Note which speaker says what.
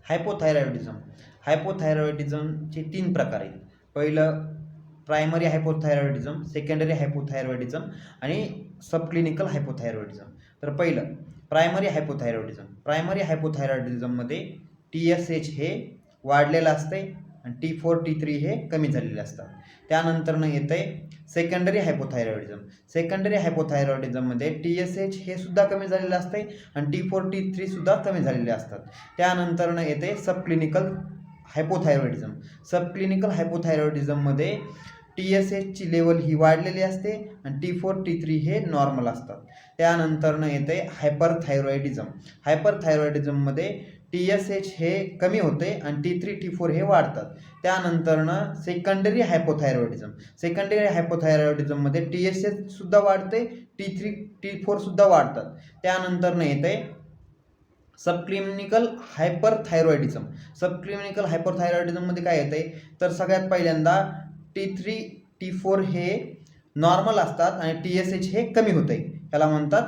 Speaker 1: Hypothyroidism. हायपोथायरॉइडिझमचे 3 प्रकार आहेत. पहिलं प्रायमरी हायपोथायरॉइडिझम, सेकंडरी हायपोथायरॉइडिझम आणि सबक्लिनिकल हायपोथायरॉइडिझम. तर पहिलं प्रायमरी हायपोथायरॉइडिझम. प्रायमरी हायपोथायरॉइडिझममध्ये TSH हे वाढलेलं असते आणि T4 T3 हे कमी झालेले असतात. त्यानंतरनं येतं आहे सेकंडरी हायपोथायरॉइडिझम. सेकंडरी हायपोथायरॉइडिझममध्ये TSH हे सुद्धा कमी झालेलं असते आणि T4 T3 सुद्धा कमी झालेले असतात. त्यानंतरनं येते सबक्लिनिकल हायपोथायरॉइडिझम. सबक्लिनिकल हायपोथायरॉइडिझममध्ये TSH ची लेवल ही वाढलेली असते आणि T4 T3 हे नॉर्मल असतात. त्यानंतरनं येते हायपरथायरॉइडिझम. हायपरथायरॉइडिझममध्ये TSH हे कमी होते आणि T3 T4 हे वाढतात. त्यानंतरनं सेकंडरी हायपोथायरॉइडिझम. सेकंडरी हायपोथायरॉइडिझममध्ये TSH सुद्धा वाढते, T3 T4 सुद्धा वाढतात. त्यानंतरनं येते सबक्लिनिकल हायपरथायरॉइडिझम. सबक्लिनिकल हायपरथायरॉइडिझममध्ये काय येते तर सगळ्यात पहिल्यांदा T3 T4 हे नॉर्मल असतात आणि TSH हे कमी होते, याला म्हणतात